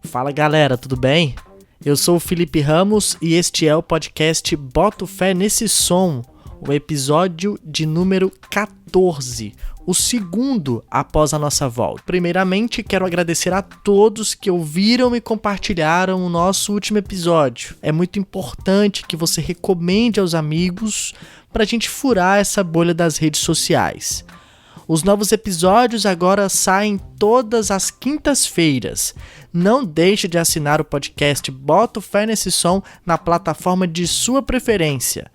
Fala galera, tudo bem? Eu sou o Felipe Ramos e este é o podcast Boto Fé Nesse Som, o episódio de número 14, o segundo após a nossa volta. Primeiramente, quero agradecer a todos que ouviram e compartilharam o nosso último episódio. É muito importante que você recomende aos amigos para a gente furar essa bolha das redes sociais. Os novos episódios agora saem todas as quintas-feiras. Não deixe de assinar o podcast Boto Fé Nesse Som na plataforma de sua preferência.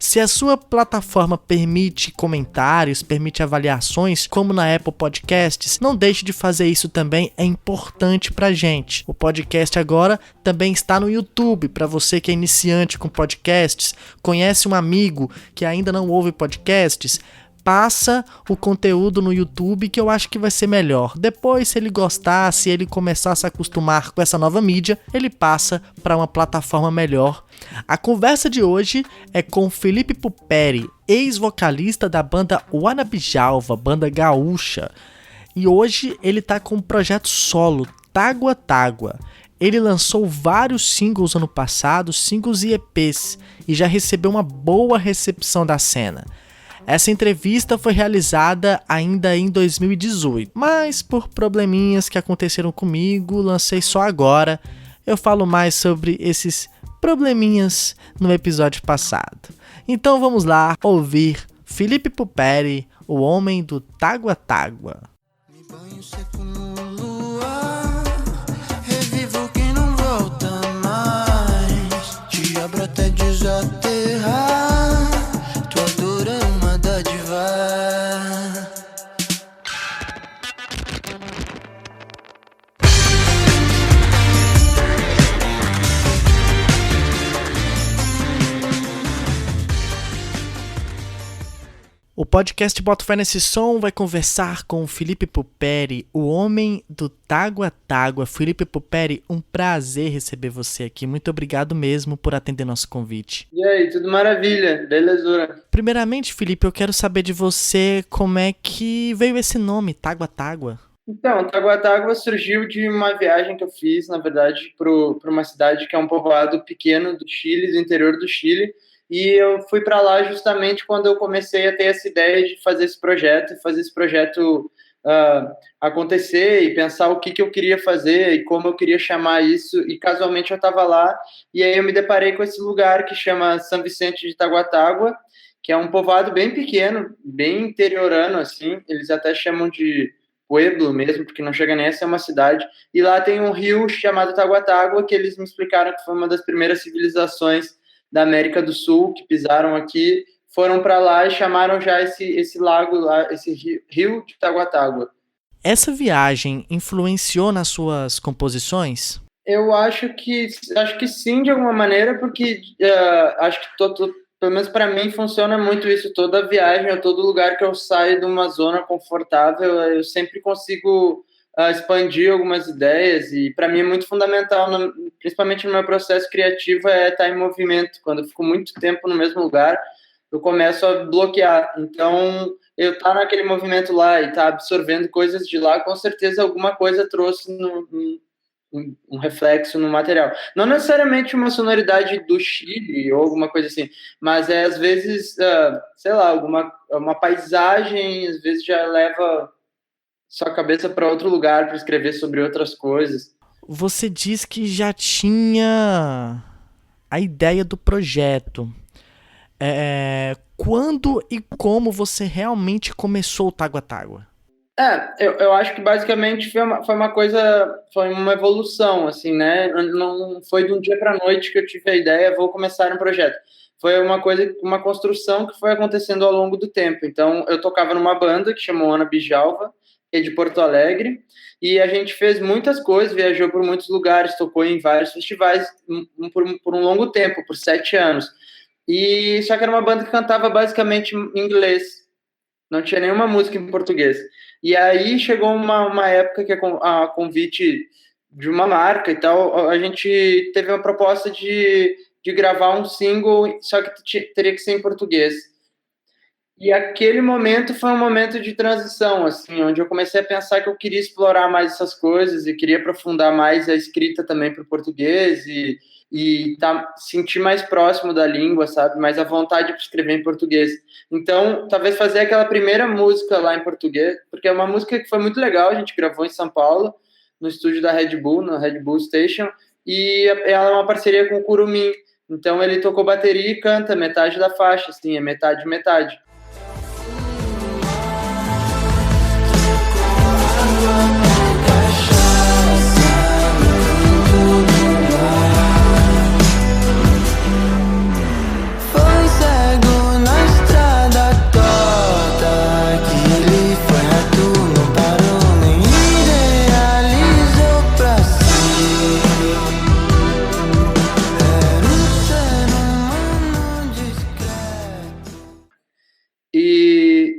Se a sua plataforma permite comentários, permite avaliações, como na Apple Podcasts, não deixe de fazer isso também, é importante pra gente. O podcast agora também está no YouTube, para você que é iniciante com podcasts, conhece um amigo que ainda não ouve podcasts, passa o conteúdo no YouTube que eu acho que vai ser melhor. Depois, se ele gostar, se ele começar a se acostumar com essa nova mídia, ele passa para uma plataforma melhor. A conversa de hoje é com Felipe Puperi, ex-vocalista da banda Wanabijalva, banda gaúcha. E hoje ele está com um projeto solo, Tágua Tágua. Ele lançou vários singles ano passado, singles e EPs, e já recebeu uma boa recepção da cena. Essa entrevista foi realizada ainda em 2018, mas por probleminhas que aconteceram comigo, lancei só agora. Eu falo mais sobre esses probleminhas no episódio passado. Então vamos lá ouvir Felipe Puperi, o homem do Tágua Tágua. Me banho seco no luar, revivo quem não volta mais, te abro até desaterrar, tua dor é uma dádiva. O podcast Boto Fé Nesse Som vai conversar com o Felipe Puperi, o homem do Tágua Tágua. Felipe Puperi, um prazer receber você aqui. Muito obrigado mesmo por atender nosso convite. E aí, tudo maravilha? Belezura. Primeiramente, Felipe, eu quero saber de você como é que veio esse nome, Tágua Tágua. Então, Tágua Tágua surgiu de uma viagem que eu fiz, na verdade, para uma cidade que é um povoado pequeno do Chile, do interior do Chile. E eu fui para lá justamente quando eu comecei a ter essa ideia de fazer esse projeto acontecer e pensar o que eu queria fazer e como eu queria chamar isso. E casualmente eu estava lá e aí eu me deparei com esse lugar que chama São Vicente de Tágua Tágua, que é um povoado bem pequeno, bem interiorano, assim. Eles até chamam de pueblo mesmo, porque não chega nem a ser uma cidade. E lá tem um rio chamado Tágua Tágua, que eles me explicaram que foi uma das primeiras civilizações da América do Sul que pisaram aqui, foram para lá e chamaram já esse lago lá, esse rio de Tágua Tágua. Essa viagem influenciou nas suas composições? Eu acho que sim, de alguma maneira, porque acho que pelo menos para mim funciona muito isso. Toda viagem, ou todo lugar que eu saio de uma zona confortável, eu sempre consigo expandir algumas ideias, e para mim é muito fundamental, principalmente no meu processo criativo, é estar em movimento. Quando eu fico muito tempo no mesmo lugar, eu começo a bloquear. Então, eu estar naquele movimento lá e estar absorvendo coisas de lá, com certeza alguma coisa trouxe um reflexo no material. Não necessariamente uma sonoridade do Chile ou alguma coisa assim, mas às vezes, sei lá, uma paisagem, às vezes já leva sua cabeça para outro lugar para escrever sobre outras coisas. Você diz que já tinha a ideia do projeto. Quando e como você realmente começou o Tágua Tágua? Eu acho que basicamente foi uma evolução, assim, né? Não foi de um dia para a noite que eu tive a ideia, vou começar um projeto. Foi uma construção que foi acontecendo ao longo do tempo. Então, eu tocava numa banda que chamou Wanabijalva, que é de Porto Alegre, e a gente fez muitas coisas, viajou por muitos lugares, tocou em vários festivais por um longo tempo, por 7 anos. E só que era uma banda que cantava basicamente em inglês, não tinha nenhuma música em português. E aí chegou uma época que a convite de uma marca e tal, a gente teve uma proposta de gravar um single, só que teria que ser em português. E aquele momento foi um momento de transição, assim, onde eu comecei a pensar que eu queria explorar mais essas coisas e queria aprofundar mais a escrita também para o português e sentir mais próximo da língua, sabe? Mais a vontade de escrever em português. Então, talvez fazer aquela primeira música lá em português, porque é uma música que foi muito legal, a gente gravou em São Paulo, no estúdio da Red Bull, na Red Bull Station, e ela é uma parceria com o Curumim. Então ele tocou bateria e canta metade da faixa, assim, é metade metade.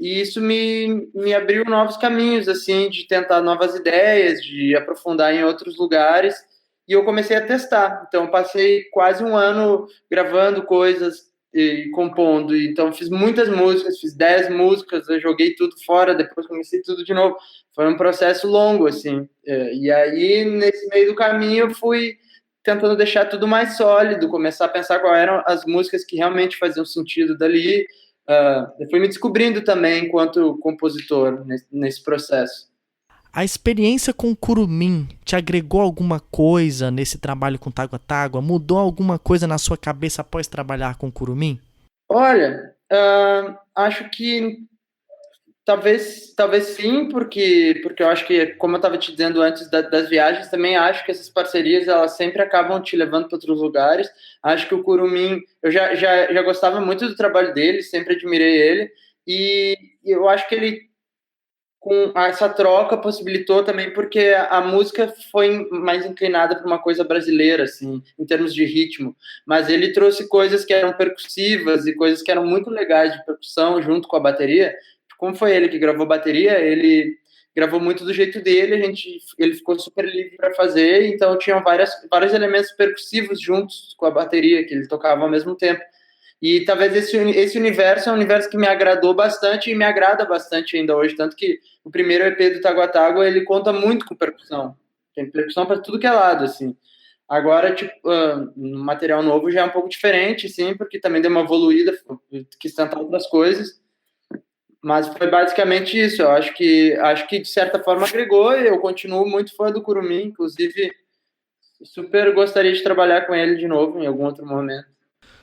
E isso me abriu novos caminhos, assim, de tentar novas ideias, de aprofundar em outros lugares, e eu comecei a testar. Então, passei quase um ano gravando coisas e compondo, então fiz muitas músicas, fiz 10 músicas, eu joguei tudo fora, depois comecei tudo de novo. Foi um processo longo, assim, e aí, nesse meio do caminho, eu fui tentando deixar tudo mais sólido, começar a pensar quais eram as músicas que realmente faziam sentido dali. Eu fui me descobrindo também enquanto compositor nesse processo. A experiência com o Curumim te agregou alguma coisa nesse trabalho com Tágua Tágua? Mudou alguma coisa na sua cabeça após trabalhar com o Curumim? Olha, acho que talvez sim, porque eu acho que, como eu estava te dizendo antes das viagens, também acho que essas parcerias elas sempre acabam te levando para outros lugares. Acho que o Curumim, eu já gostava muito do trabalho dele, sempre admirei ele, e eu acho que ele, com essa troca, possibilitou também, porque a música foi mais inclinada para uma coisa brasileira, assim, em termos de ritmo, mas ele trouxe coisas que eram percussivas e coisas que eram muito legais de percussão junto com a bateria. Como foi ele que gravou bateria, ele gravou muito do jeito dele, ele ficou super livre para fazer, então tinham vários elementos percussivos juntos com a bateria, que ele tocava ao mesmo tempo. E talvez esse universo é um universo que me agradou bastante e me agrada bastante ainda hoje, tanto que o primeiro EP do Tágua Tágua, ele conta muito com percussão. Tem percussão para tudo que é lado, assim. Agora, tipo, no material novo já é um pouco diferente, sim, porque também deu uma evoluída, quis tentar outras coisas. Mas foi basicamente isso. Eu acho que de certa forma agregou, e eu continuo muito fã do Curumim, inclusive super gostaria de trabalhar com ele de novo em algum outro momento.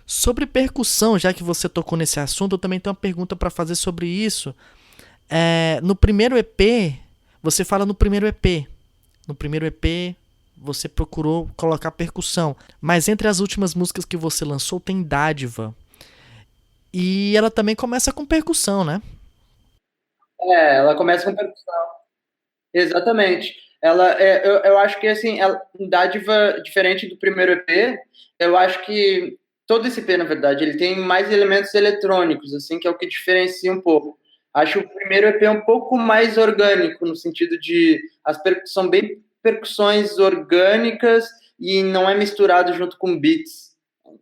Sobre percussão, já que você tocou nesse assunto, eu também tenho uma pergunta para fazer sobre isso. No primeiro EP, você fala no primeiro EP. No primeiro EP, você procurou colocar percussão. Mas entre as últimas músicas que você lançou, tem Dádiva. E ela também começa com percussão, né? Ela começa com percussão. Exatamente. Eu acho que, assim, Dádiva, diferente do primeiro EP, eu acho que todo esse EP, na verdade, ele tem mais elementos eletrônicos, assim, que é o que diferencia um pouco. Acho que o primeiro EP é um pouco mais orgânico, no sentido de são bem percussões orgânicas e não é misturado junto com beats.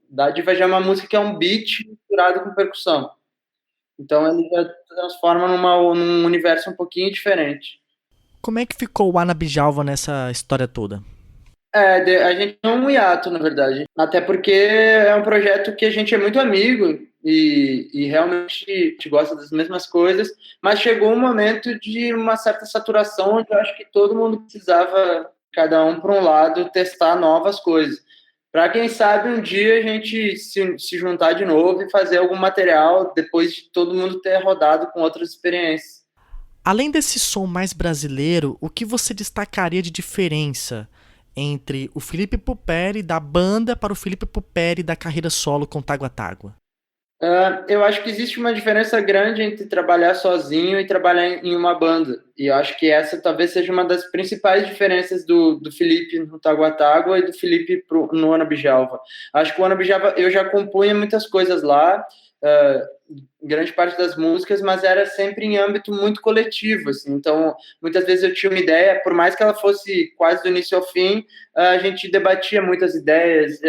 Dádiva já é uma música que é um beat misturado com percussão. Então ele já transforma num universo um pouquinho diferente. Como é que ficou o Anabijalva nessa história toda? A gente é um hiato, na verdade. Até porque é um projeto que a gente é muito amigo e realmente a gente gosta das mesmas coisas, mas chegou um momento de uma certa saturação onde eu acho que todo mundo precisava, cada um para um lado, testar novas coisas. Para quem sabe um dia a gente se juntar de novo e fazer algum material depois de todo mundo ter rodado com outras experiências. Além desse som mais brasileiro, o que você destacaria de diferença entre o Felipe Puperi da banda para o Felipe Puperi da carreira solo com Tágua Tágua? Eu acho que existe uma diferença grande entre trabalhar sozinho e trabalhar em uma banda. E eu acho que essa talvez seja uma das principais diferenças do Felipe no Tágua Tágua e do Felipe no Anabijalva. Acho que o Anabijalva eu já compunha muitas coisas lá, grande parte das músicas, mas era sempre em âmbito muito coletivo, assim. Então, muitas vezes eu tinha uma ideia, por mais que ela fosse quase do início ao fim, a gente debatia muitas ideias,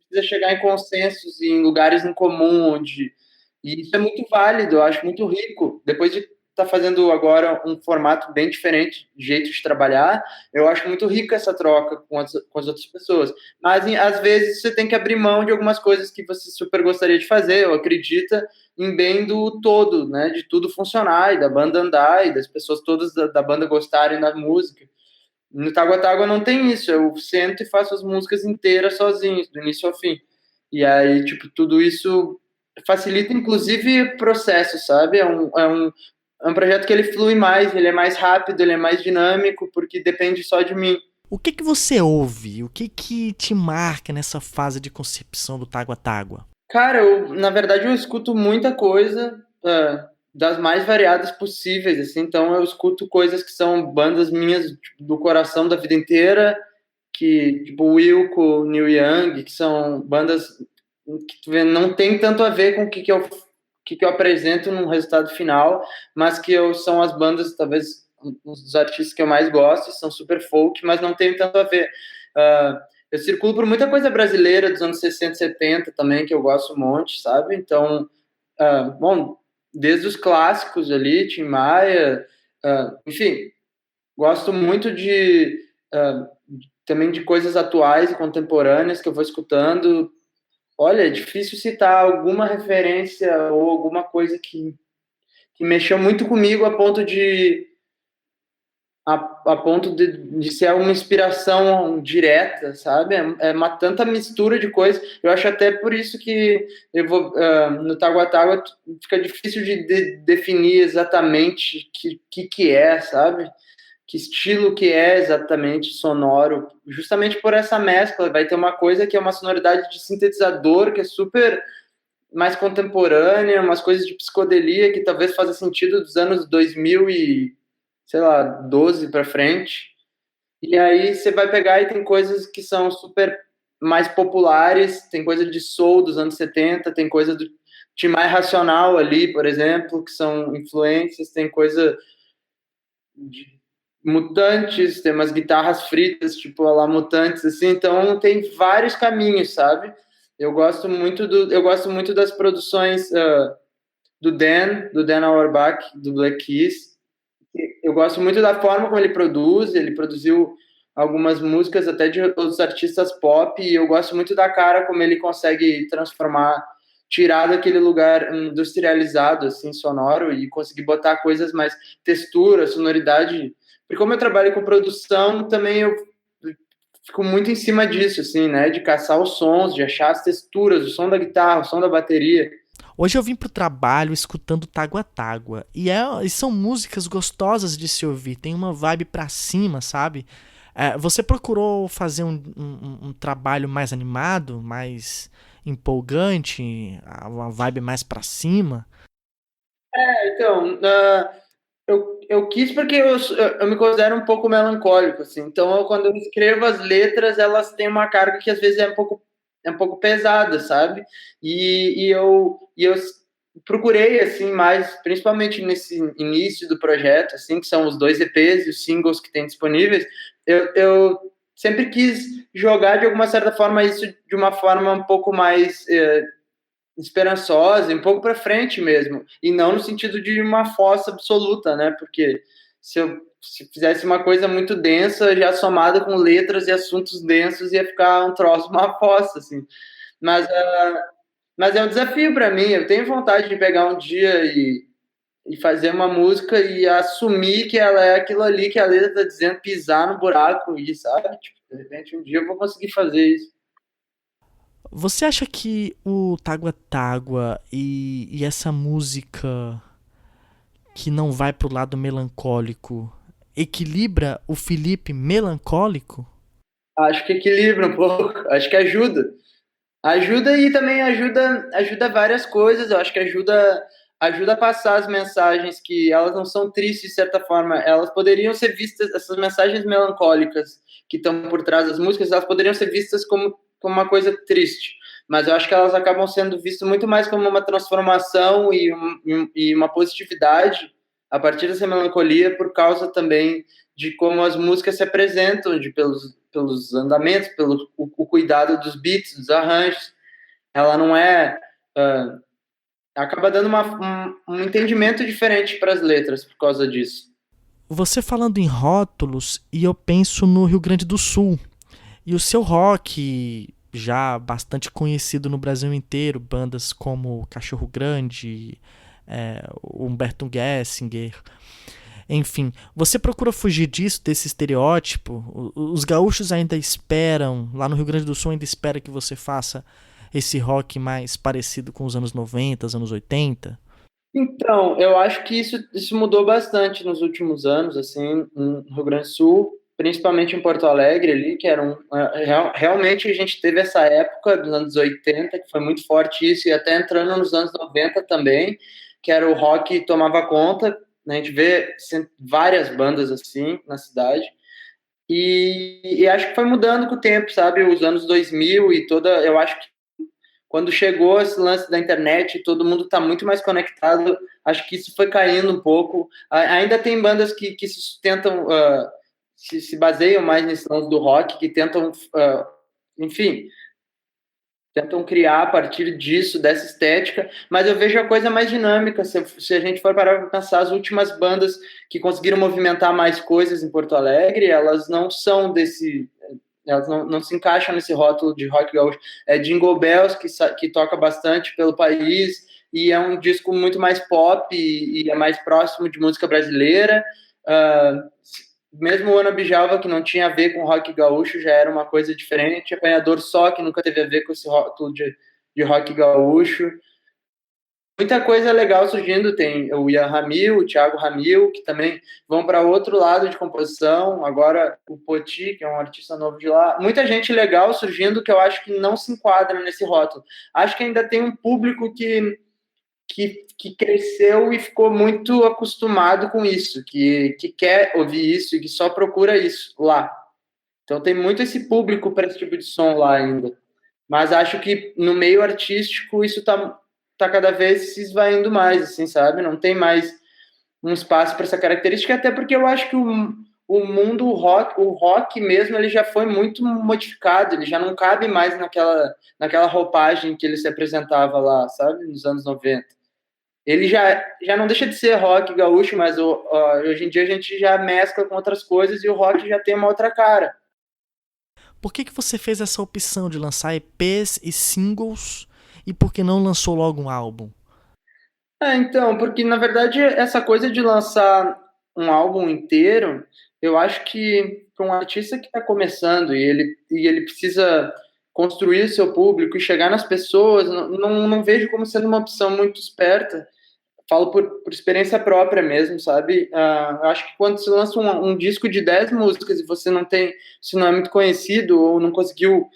precisa chegar em consensos em lugares em comum, E isso é muito válido, eu acho muito rico. Depois de estar fazendo agora um formato bem diferente, de jeito de trabalhar, eu acho muito rica essa troca com as outras pessoas. Mas, às vezes, você tem que abrir mão de algumas coisas que você super gostaria de fazer, ou acredita em bem do todo, né? De tudo funcionar, e da banda andar, e das pessoas todas da banda gostarem da música. No Tágua Tágua não tem isso, eu sento e faço as músicas inteiras sozinho, do início ao fim. E aí, tipo, tudo isso facilita, inclusive, o processo, sabe? É um projeto que ele flui mais, ele é mais rápido, ele é mais dinâmico, porque depende só de mim. O que você ouve? O que te marca nessa fase de concepção do Tágua Tágua? Cara, na verdade, eu escuto muita coisa, das mais variadas possíveis, assim. Então, eu escuto coisas que são bandas minhas, tipo, do coração da vida inteira, que, tipo, Wilco, Neil Young, que são bandas que tu vê, não tem tanto a ver com o que eu apresento no resultado final, mas são as bandas, talvez, uns dos artistas que eu mais gosto, são super folk, mas não tem tanto a ver. Eu circulo por muita coisa brasileira dos anos 60, 70 também, que eu gosto um monte, sabe? Então, bom, desde os clássicos ali, Tim Maia, enfim, gosto muito também de coisas atuais e contemporâneas que eu vou escutando. Olha, é difícil citar alguma referência ou alguma coisa que mexeu muito comigo a ponto de ser uma inspiração direta, sabe? É uma tanta mistura de coisas. Eu acho até por isso que no Tágua Tágua fica difícil de definir exatamente que é, sabe? Que estilo que é exatamente sonoro, justamente por essa mescla. Vai ter uma coisa que é uma sonoridade de sintetizador, que é super mais contemporânea, umas coisas de psicodelia que talvez faça sentido dos anos 2000 e, sei lá, 12 para frente. E aí você vai pegar e tem coisas que são super mais populares, tem coisa de soul dos anos 70, tem coisa do Tim Maia Racional ali, por exemplo, que são influências, tem coisa de Mutantes, tem umas guitarras fritas, tipo a lá Mutantes, assim, então tem vários caminhos, sabe? Eu gosto muito das produções do Dan Auerbach, do Black Keys. Eu gosto muito da forma como ele produz, ele produziu algumas músicas até de outros artistas pop, e eu gosto muito da cara como ele consegue transformar, tirar daquele lugar industrializado, assim, sonoro, e conseguir botar coisas mais textura, sonoridade. Porque como eu trabalho com produção, também eu fico muito em cima disso, assim, né? De caçar os sons, de achar as texturas, o som da guitarra, o som da bateria. Hoje eu vim pro trabalho escutando Tágua Tágua. E são músicas gostosas de se ouvir. Tem uma vibe pra cima, sabe? Você procurou fazer um trabalho mais animado, mais empolgante, uma vibe mais pra cima? Então, eu quis porque eu me considero um pouco melancólico, assim. Então, quando eu escrevo as letras, elas têm uma carga que às vezes é um pouco pesada, sabe? E eu procurei, assim, mais, principalmente nesse início do projeto, assim, que são os 2 EPs e os singles que tem disponíveis, eu sempre quis jogar, de alguma certa forma, isso de uma forma um pouco mais esperançosa, um pouco para frente mesmo, e não no sentido de uma fossa absoluta, né? Porque se fizesse uma coisa muito densa, já somada com letras e assuntos densos, ia ficar um troço, uma fossa, assim. Mas é um desafio para mim. Eu tenho vontade de pegar um dia e fazer uma música e assumir que ela é aquilo ali que a letra está dizendo, pisar no buraco e, sabe? Tipo, de repente, um dia eu vou conseguir fazer isso. Você acha que o Tágua Tágua e essa música que não vai pro lado melancólico equilibra o Felipe melancólico? Acho que equilibra um pouco, acho que ajuda. Ajuda e também ajuda várias coisas. Eu acho que ajuda a passar as mensagens que elas não são tristes de certa forma. Elas poderiam ser vistas, essas mensagens melancólicas que estão por trás das músicas, elas poderiam ser vistas como uma coisa triste. Mas eu acho que elas acabam sendo vistas muito mais como uma transformação e uma positividade a partir dessa melancolia, por causa também de como as músicas se apresentam, pelos andamentos, pelo o cuidado dos beats, dos arranjos. Ela não é acaba dando um entendimento diferente para as letras por causa disso. Você falando em rótulos, e eu penso no Rio Grande do Sul. E o seu rock, já bastante conhecido no Brasil inteiro, bandas como Cachorro Grande, Humberto Gessinger, enfim. Você procura fugir disso, desse estereótipo? Os gaúchos ainda esperam, lá no Rio Grande do Sul ainda espera que você faça esse rock mais parecido com os anos 90, os anos 80? Então, eu acho que isso mudou bastante nos últimos anos, assim, no Rio Grande do Sul, principalmente em Porto Alegre ali, que era realmente a gente teve essa época dos anos 80, que foi muito forte isso, e até entrando nos anos 90 também, que era o rock tomava conta, né, a gente vê várias bandas assim na cidade, e acho que foi mudando com o tempo, sabe, os anos 2000 e toda, eu acho que quando chegou esse lance da internet, todo mundo está muito mais conectado. Acho que isso foi caindo um pouco. Ainda tem bandas que se sustentam, se baseiam mais nesse lance do rock, que tentam, enfim, tentam criar a partir disso, dessa estética, mas eu vejo a coisa mais dinâmica. Se a gente for parar para pensar, as últimas bandas que conseguiram movimentar mais coisas em Porto Alegre, elas não são desse. Elas não se encaixam nesse rótulo de rock gaúcho. É Jingle Bells, que toca bastante pelo país, e é um disco muito mais pop e é mais próximo de música brasileira. Uh, Mesmo o Ana Bijalva, que não tinha a ver com rock gaúcho, já era uma coisa diferente. Apanhador Só, que nunca teve a ver com esse rótulo de rock gaúcho. Muita coisa legal surgindo, tem o Ian Ramil, o Thiago Ramil, que também vão para outro lado de composição, agora o Poti, que é um artista novo de lá, muita gente legal surgindo que eu acho que não se enquadra nesse rótulo. Acho que ainda tem um público que cresceu e ficou muito acostumado com isso, que quer ouvir isso e que só procura isso lá. Então tem muito esse público para esse tipo de som lá ainda. Mas acho que no meio artístico isso tá cada vez se esvaindo mais, assim, sabe? Não tem mais um espaço para essa característica, até porque eu acho que o mundo o rock mesmo, ele já foi muito modificado, ele já não cabe mais naquela roupagem que ele se apresentava lá, sabe? Nos anos 90. Ele já não deixa de ser rock gaúcho, mas hoje em dia a gente já mescla com outras coisas e o rock já tem uma outra cara. Por que você fez essa opção de lançar EPs e singles e por que não lançou logo um álbum? Então, porque na verdade essa coisa de lançar um álbum inteiro, eu acho que para um artista que está começando e ele precisa construir o seu público e chegar nas pessoas, não vejo como sendo uma opção muito esperta. Falo por experiência própria mesmo, sabe? Eu acho que quando se lança um disco de 10 músicas e você se não é muito conhecido ou não conseguiu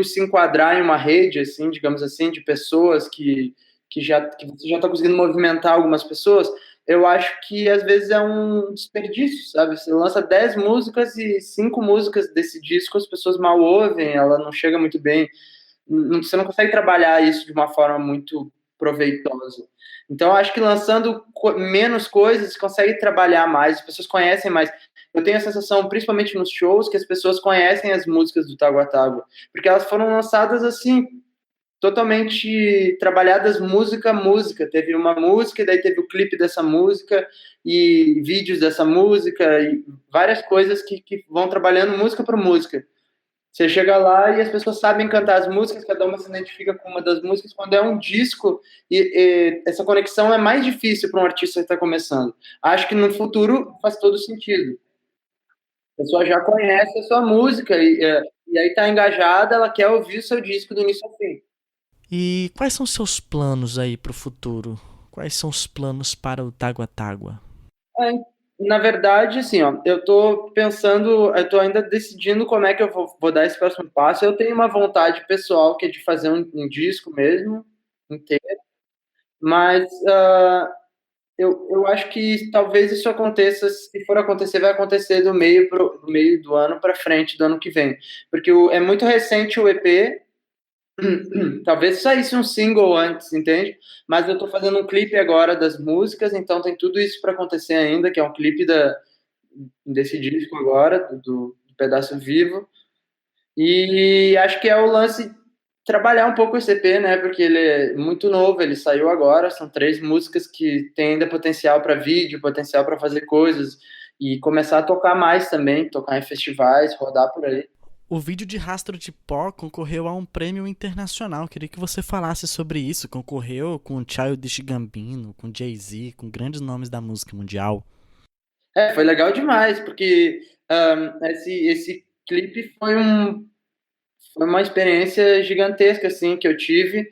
se enquadrar em uma rede, assim, digamos assim, de pessoas que você já está conseguindo movimentar algumas pessoas, eu acho que às vezes é um desperdício, sabe? Você lança 10 músicas e 5 músicas desse disco as pessoas mal ouvem, ela não chega muito bem, você não consegue trabalhar isso de uma forma muito proveitosa. Então, eu acho que lançando menos coisas, você consegue trabalhar mais, as pessoas conhecem mais. Eu tenho a sensação, principalmente nos shows, que as pessoas conhecem as músicas do Tágua Tágua, porque elas foram lançadas assim, totalmente trabalhadas música a música. Teve uma música, e daí teve o clipe dessa música, e vídeos dessa música, e várias coisas que vão trabalhando música por música. Você chega lá e as pessoas sabem cantar as músicas, cada uma se identifica com uma das músicas. Quando é um disco, e essa conexão é mais difícil para um artista que está começando. Acho que no futuro faz todo sentido. A pessoa já conhece a sua música e aí está engajada, ela quer ouvir o seu disco do início ao fim. E quais são seus planos aí para o futuro? Quais são os planos para o Tágua Tágua? É, na verdade, assim, ó, eu tô pensando, eu tô ainda decidindo como é que eu vou dar esse próximo passo. Eu tenho uma vontade pessoal que é de fazer um disco mesmo, inteiro, mas eu acho que talvez isso aconteça, se for acontecer, vai acontecer do meio do ano para frente, do ano que vem. Porque é muito recente o EP, talvez saísse um single antes, entende? Mas eu tô fazendo um clipe agora das músicas, então tem tudo isso para acontecer ainda, que é um clipe desse disco agora, do Pedaço Vivo. E acho que é o lance. trabalhar um pouco esse EP, né? Porque ele é muito novo, ele saiu agora, são 3 músicas que têm ainda potencial para vídeo, potencial para fazer coisas e começar a tocar mais também, tocar em festivais, rodar por aí. O vídeo de Rastro de Pó concorreu a um prêmio internacional. Queria que você falasse sobre isso. Concorreu com Childish Gambino, com Jay-Z, com grandes nomes da música mundial. Foi legal demais, porque esse clipe foi uma experiência gigantesca, assim, que eu tive,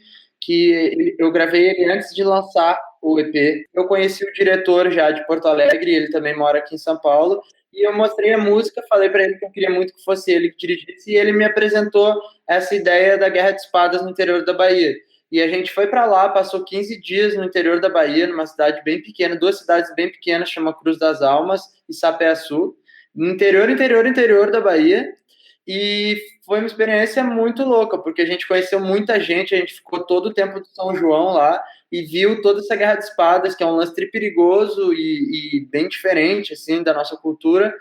eu gravei ele antes de lançar o EP. Eu conheci o diretor já de Porto Alegre, ele também mora aqui em São Paulo, e eu mostrei a música, falei para ele que eu queria muito que fosse ele que dirigisse, e ele me apresentou essa ideia da Guerra de Espadas no interior da Bahia. E a gente foi para lá, passou 15 dias no interior da Bahia, numa cidade bem pequena, 2 cidades bem pequenas, chama Cruz das Almas e Sapé-Açu, no interior da Bahia. E foi uma experiência muito louca, porque a gente conheceu muita gente, a gente ficou todo o tempo de São João lá e viu toda essa Guerra de Espadas, que é um lance perigoso e bem diferente, assim, da nossa cultura.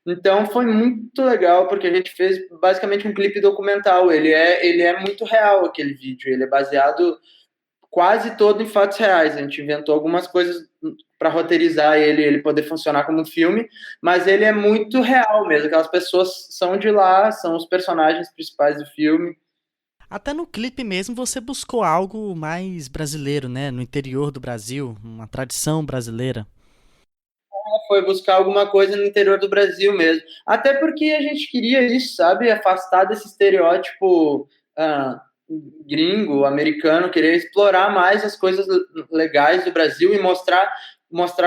Então foi muito legal, porque a gente fez basicamente um clipe documental. Ele é muito real, aquele vídeo. Ele é baseado quase todo em fatos reais. A gente inventou algumas coisas para roteirizar ele poder funcionar como um filme, mas ele é muito real mesmo. Aquelas pessoas são de lá, são os personagens principais do filme. Até no clipe mesmo você buscou algo mais brasileiro, né? No interior do Brasil, uma tradição brasileira. Foi buscar alguma coisa no interior do Brasil mesmo. Até porque a gente queria isso, sabe? Afastar desse estereótipo gringo, americano, querer explorar mais as coisas legais do Brasil e mostrar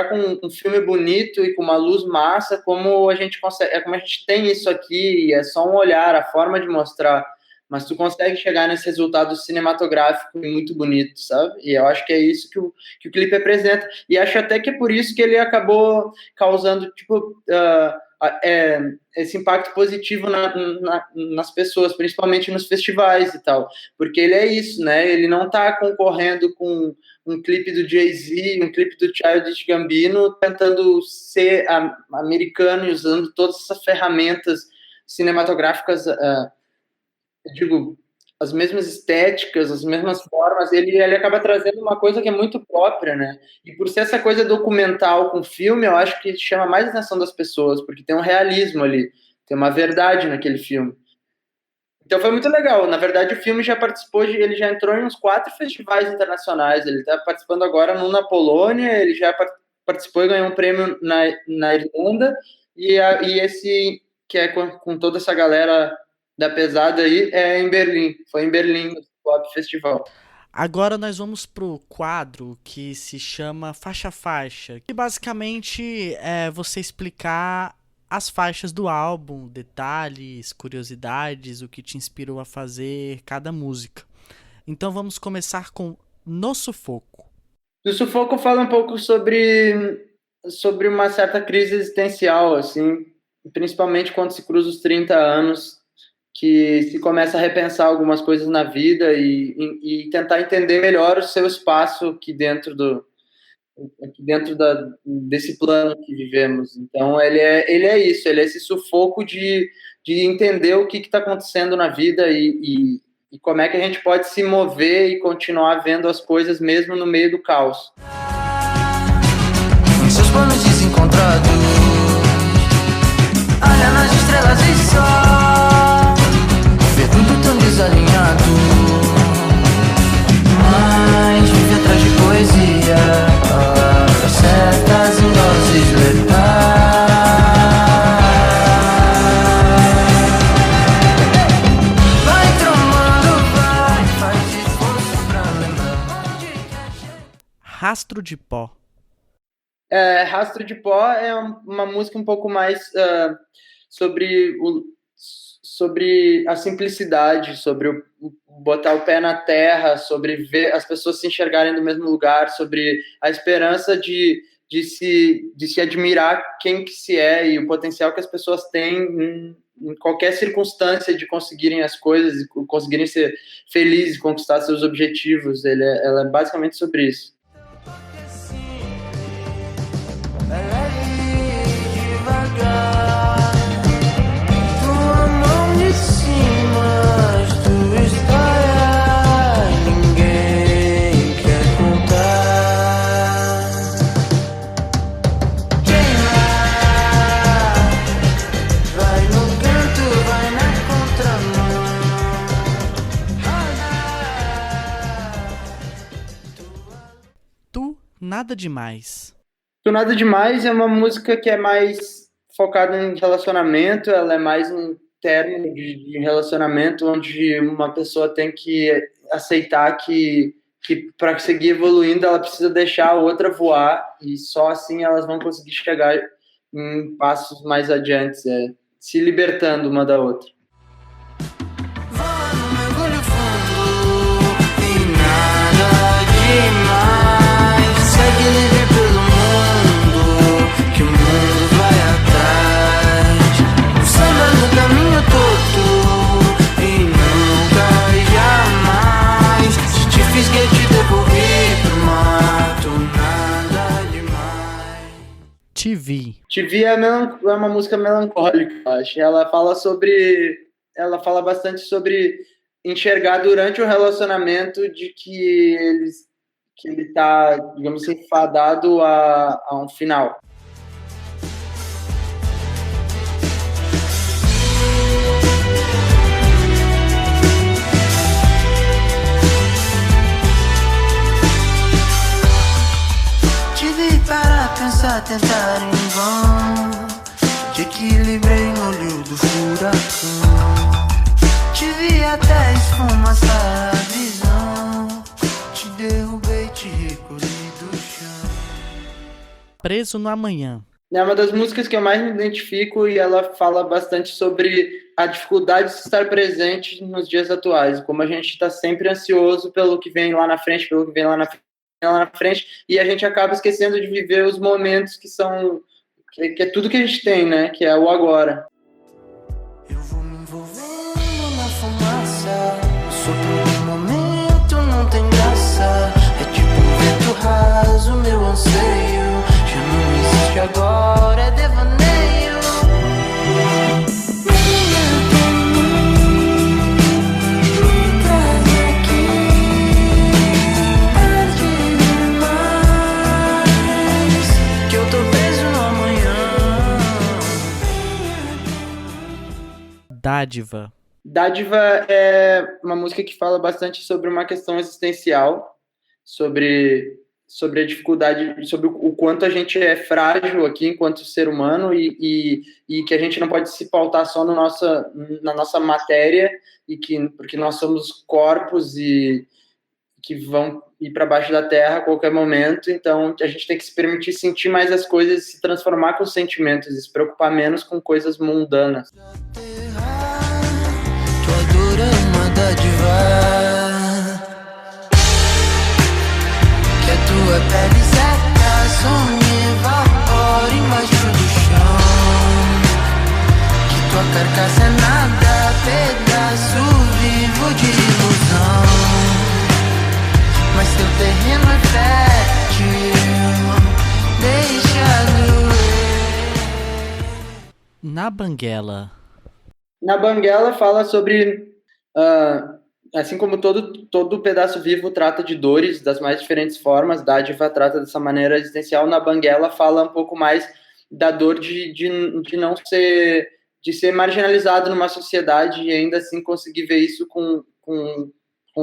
com um filme bonito e com uma luz massa como a gente consegue, como a gente tem isso aqui, é só um olhar, a forma de mostrar, mas tu consegue chegar nesse resultado cinematográfico muito bonito, sabe? E eu acho que é isso que o clipe apresenta, e acho até que é por isso que ele acabou causando, tipo, esse impacto positivo nas pessoas, principalmente nos festivais e tal, porque ele é isso, né? Ele não tá concorrendo com um clipe do Jay-Z, um clipe do Childish Gambino, tentando ser americano e usando todas essas ferramentas cinematográficas, eu digo, as mesmas estéticas, as mesmas formas, ele acaba trazendo uma coisa que é muito própria, né? E por ser essa coisa documental com filme, eu acho que chama mais a atenção das pessoas, porque tem um realismo ali, tem uma verdade naquele filme. Então foi muito legal. Na verdade, o filme já participou ele já entrou em uns 4 festivais internacionais. Ele está participando agora num na Polônia, ele já participou e ganhou um prêmio na Irlanda, e esse, que é com toda essa galera da pesada aí, é em Berlim. Foi em Berlim, no Pop Festival. Agora nós vamos pro quadro que se chama Faixa Faixa, que basicamente é você explicar as faixas do álbum, detalhes, curiosidades, o que te inspirou a fazer cada música. Então vamos começar com No Sufoco. No Sufoco fala um pouco sobre uma certa crise existencial, assim, principalmente quando se cruza os 30 anos, que se começa a repensar algumas coisas na vida e tentar entender melhor o seu espaço aqui dentro desse plano que vivemos. Então ele é isso, ele é esse sufoco de entender o que está acontecendo na vida e como é que a gente pode se mover e continuar vendo as coisas mesmo no meio do caos. Seus planos desencontrados, olha nas estrelas e só vê tudo tão desalinhado, mas vive atrás de poesia, certas em doses letais. Vai tramando, faz esforço pra lembrar. Rastro de Pó. Rastro de Pó é uma música um pouco mais sobre a simplicidade, sobre botar o pé na terra, sobre ver as pessoas se enxergarem do mesmo lugar, sobre a esperança de se admirar quem que se é e o potencial que as pessoas têm em qualquer circunstância de conseguirem as coisas, conseguirem ser felizes, conquistar seus objetivos. Ela é basicamente sobre isso. Tua mão de cima, tua história. Nada Demais. O Nada Demais é uma música que é mais focada em relacionamento, ela é mais um término de relacionamento onde uma pessoa tem que aceitar que para seguir evoluindo ela precisa deixar a outra voar e só assim elas vão conseguir chegar em passos mais adiantes, se libertando uma da outra. Te Vi é uma música melancólica, eu acho. Ela fala bastante sobre enxergar durante o relacionamento de que ele tá, digamos assim, fadado a um final. Tentar em vão, te equilibrei no olho do furacão, te vi até esfumaçar a visão, te derrubei, te recolhi do chão. Preso no Amanhã. É uma das músicas que eu mais me identifico e ela fala bastante sobre a dificuldade de estar presente nos dias atuais, como a gente está sempre ansioso pelo que vem lá na frente, e a gente acaba esquecendo de viver os momentos que é tudo que a gente tem, né? Que é o agora. Eu vou me envolvendo na fumaça, sobre um momento não tem graça, é tipo um vento raso, meu anseio, já não existe agora, é devaneio. Dádiva. Dádiva é uma música que fala bastante sobre uma questão existencial, sobre a dificuldade, sobre o quanto a gente é frágil aqui enquanto ser humano e que a gente não pode se pautar só na nossa matéria porque nós somos corpos e que vão ir para baixo da terra a qualquer momento, então a gente tem que se permitir sentir mais as coisas, se transformar com os sentimentos e se preocupar menos com coisas mundanas. Dádiva, que a tua pele seca, some, evapora embaixo do chão, que tua carcaça é nada, pedaço vivo de ilusão, mas teu terreno é fértil, deixa doer. Na Banguela. Na Banguela fala sobre assim como todo pedaço vivo trata de dores das mais diferentes formas, Dádiva trata dessa maneira existencial. Na Banguela fala um pouco mais da dor de não ser, de ser marginalizado numa sociedade e ainda assim conseguir ver isso com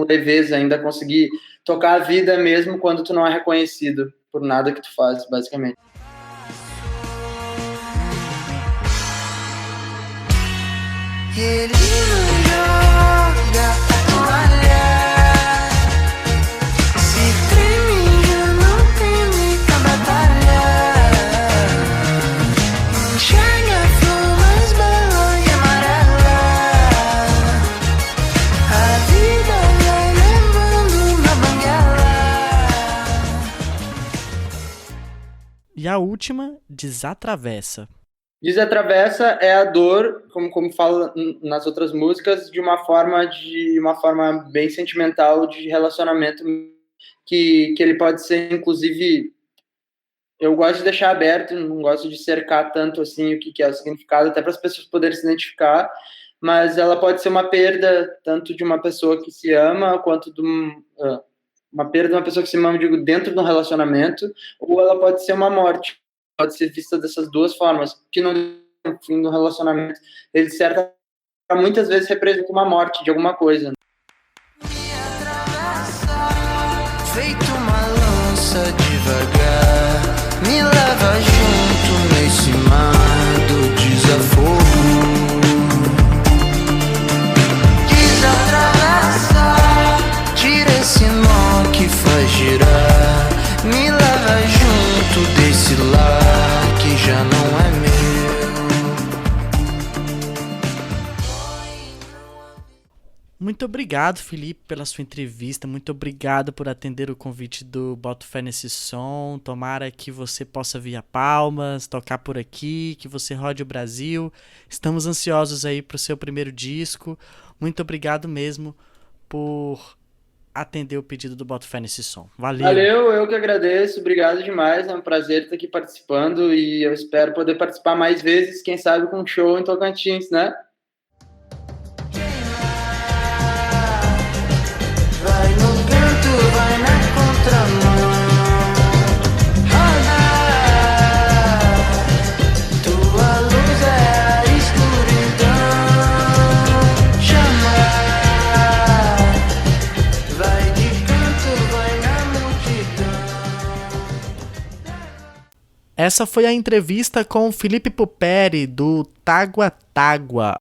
leveza, ainda conseguir tocar a vida mesmo quando tu não é reconhecido por nada que tu faz, basicamente. Ele não joga a toalha, se treme já não teme a batalha, enxerga a flor mais bela e amarela, a vida vai levando na banguela. E a última, Desatravessa. Desatravessa é a dor, como fala nas outras músicas, de uma forma bem sentimental de relacionamento que ele pode ser, inclusive, eu gosto de deixar aberto, não gosto de cercar tanto assim o que é o significado, até para as pessoas poderem se identificar, mas ela pode ser uma perda tanto de uma pessoa que se ama, quanto de uma perda de uma pessoa que se ama, digo, dentro de um relacionamento, ou ela pode ser uma morte. Pode ser vista dessas duas formas, que no fim do relacionamento, ele muitas vezes representa uma morte de alguma coisa. Me atravessa, feito uma lança. começa devagar, me leva junto nesse mar do desafogo. Desatravessar, tira esse nó que faz girar, me leva junto desse lar que já não é meu. Muito obrigado, Felipe, pela sua entrevista. Muito obrigado por atender o convite do Boto Fé Nesse Som. Tomara que você possa vir a Palmas, tocar por aqui, que você rode o Brasil. Estamos ansiosos aí para o seu primeiro disco. Muito obrigado mesmo por atender o pedido do Boto Fé Nesse Som. Valeu. Valeu, eu que agradeço. Obrigado demais. É um prazer estar aqui participando e eu espero poder participar mais vezes, quem sabe com um show em Tocantins, né? Vai no canto, vai na contramão. Roda, tua luz é a escuridão. Chama, vai de canto, vai na multidão. Essa foi a entrevista com o Felipe Puperi, do Tágua Tágua.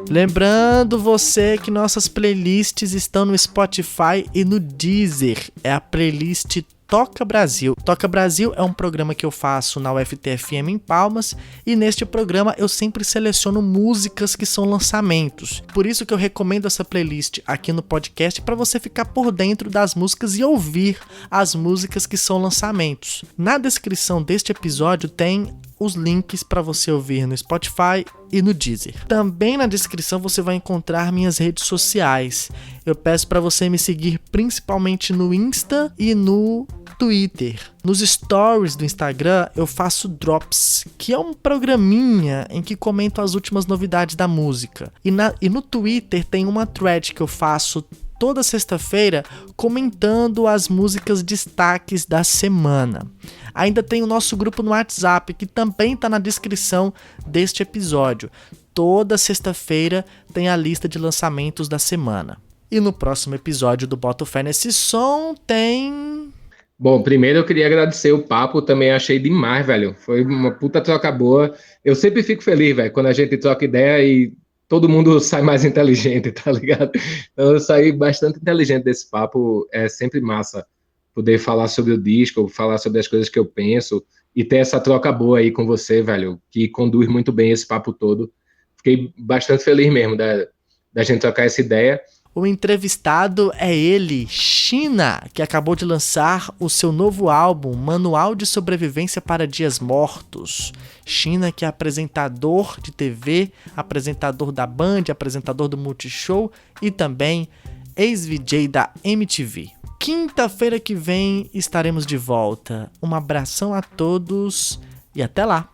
Lembrando você que nossas playlists estão no Spotify e no Deezer. É a playlist Toca Brasil. Toca Brasil é um programa que eu faço na UFT-FM em Palmas e neste programa eu sempre seleciono músicas que são lançamentos. Por isso que eu recomendo essa playlist aqui no podcast para você ficar por dentro das músicas e ouvir as músicas que são lançamentos. Na descrição deste episódio tem os links para você ouvir no Spotify e no Deezer. Também na descrição você vai encontrar minhas redes sociais. Eu peço para você me seguir principalmente no Insta e no Twitter. Nos stories do Instagram eu faço Drops, que é um programinha em que comento as últimas novidades da música. E no Twitter tem uma thread que eu faço toda sexta-feira comentando as músicas destaques da semana. Ainda tem o nosso grupo no WhatsApp, que também está na descrição deste episódio. Toda sexta-feira tem a lista de lançamentos da semana. E no próximo episódio do Boto Fé Nesse Som tem... Bom, primeiro eu queria agradecer o papo, também achei demais, velho. Foi uma puta troca boa. Eu sempre fico feliz, velho, quando a gente troca ideia e todo mundo sai mais inteligente, tá ligado? Então eu saí bastante inteligente desse papo, é sempre massa poder falar sobre o disco, falar sobre as coisas que eu penso e ter essa troca boa aí com você, velho, que conduz muito bem esse papo todo. Fiquei bastante feliz mesmo da gente trocar essa ideia. O entrevistado é ele, China, que acabou de lançar o seu novo álbum, Manual de Sobrevivência para Dias Mortos. China, que é apresentador de TV, apresentador da Band, apresentador do Multishow e também ex-VJ da MTV. Quinta-feira que vem estaremos de volta. Um abração a todos e até lá!